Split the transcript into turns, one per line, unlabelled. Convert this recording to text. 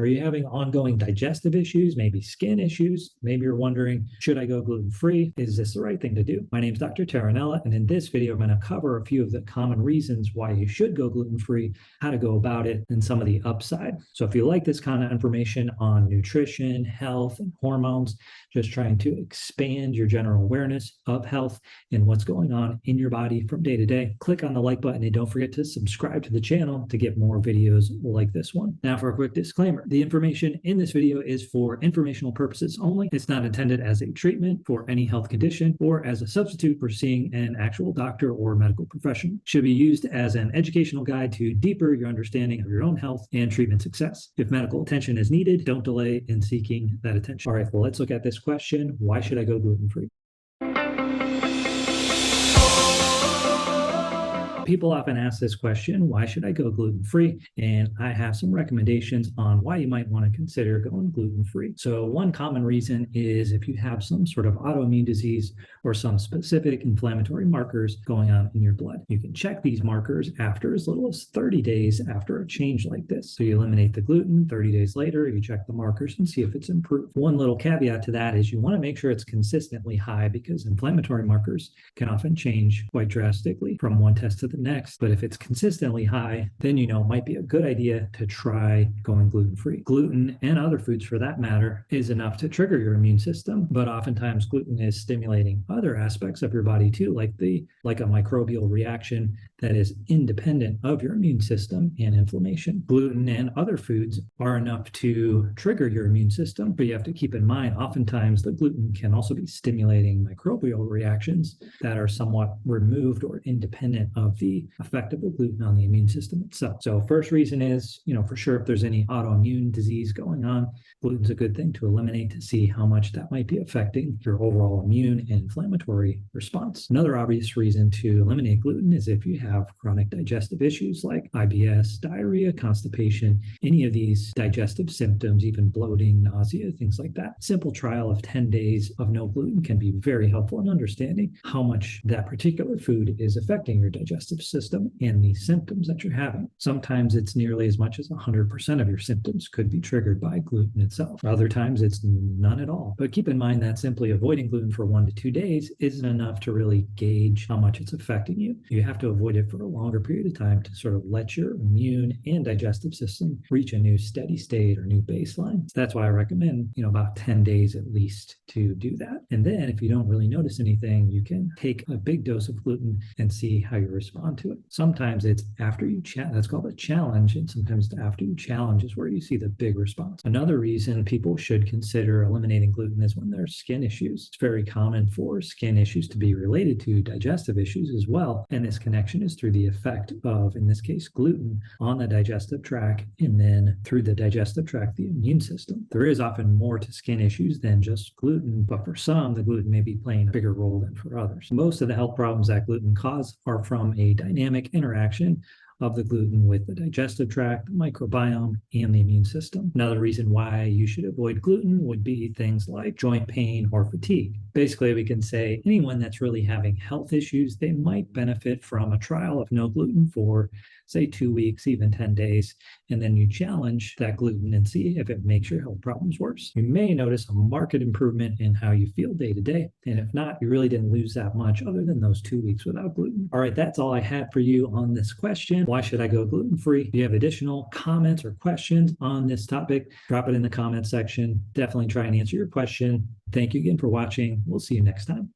Are you having ongoing digestive issues, maybe skin issues? Maybe you're wondering, should I go gluten-free? Is this the right thing to do? My name is Dr. Taranella, and in this video, I'm going to cover a few of the common reasons why you should go gluten-free, how to go about it, and some of the upside. So if you like this kind of information on nutrition, health, and hormones, just trying to expand your general awareness of health and what's going on in your body from day to day, click on the like button and don't forget to subscribe to the channel to get more videos like this one. Now for a quick disclaimer, the information in this video is for informational purposes only. It's not intended as a treatment for any health condition or as a substitute for seeing an actual doctor or medical professional. It should be used as an educational guide to deeper your understanding of your own health and treatment success. If medical attention is needed, don't delay in seeking that attention. All right, well, let's look at this question. Why should I go gluten-free? People often ask this question, why should I go gluten-free? And I have some recommendations on why you might want to consider going gluten-free. So one common reason is if you have some sort of autoimmune disease or some specific inflammatory markers going on in your blood. You can check these markers after as little as 30 days after a change like this. So you eliminate the gluten, 30 days later, you check the markers and see if it's improved. One little caveat to that is you want to make sure it's consistently high because inflammatory markers can often change quite drastically from one test to the next. But if it's consistently high, then it might be a good idea to try going gluten-free. Gluten and other foods for that matter is enough to trigger your immune system, but oftentimes gluten is stimulating other aspects of your body too, like a microbial reaction that is independent of your immune system and inflammation. Gluten and other foods are enough to trigger your immune system, but you have to keep in mind oftentimes the gluten can also be stimulating microbial reactions that are somewhat removed or independent of the effect of the gluten on the immune system itself. So first reason is, for sure, if there's any autoimmune disease going on, gluten's a good thing to eliminate to see how much that might be affecting your overall immune and inflammatory response. Another obvious reason to eliminate gluten is if you have chronic digestive issues like IBS, diarrhea, constipation, any of these digestive symptoms, even bloating, nausea, things like that. Simple trial of 10 days of no gluten can be very helpful in understanding how much that particular food is affecting your digestive system and the symptoms that you're having. Sometimes it's nearly as much as 100% of your symptoms could be triggered by gluten itself. Other times it's none at all. But keep in mind that simply avoiding gluten for 1 to 2 days isn't enough to really gauge how much it's affecting you. You have to avoid it for a longer period of time to sort of let your immune and digestive system reach a new steady state or new baseline. So that's why I recommend, about 10 days at least to do that. And then if you don't really notice anything, you can take a big dose of gluten and see how you respond to it. Sometimes it's after you that's called a challenge, and sometimes after you challenge is where you see the big response. Another reason people should consider eliminating gluten is when there's skin issues. It's very common for skin issues to be related to digestive issues as well, and this connection is through the effect of, in this case, gluten on the digestive tract, and then through the digestive tract, the immune system. There is often more to skin issues than just gluten, but for some, the gluten may be playing a bigger role than for others. Most of the health problems that gluten cause are from a dynamic interaction of the gluten with the digestive tract, the microbiome, and the immune system. Another reason why you should avoid gluten would be things like joint pain or fatigue. Basically, we can say anyone that's really having health issues, they might benefit from a trial of no gluten for, say, 2 weeks, even 10 days, and then you challenge that gluten and see if it makes your health problems worse. You may notice a marked improvement in how you feel day to day, and if not, you really didn't lose that much other than those 2 weeks without gluten. All right, that's all I had for you on this question. Why should I go gluten-free? If you have additional comments or questions on this topic, drop it in the comment section. Definitely try and answer your question. Thank you again for watching. We'll see you next time.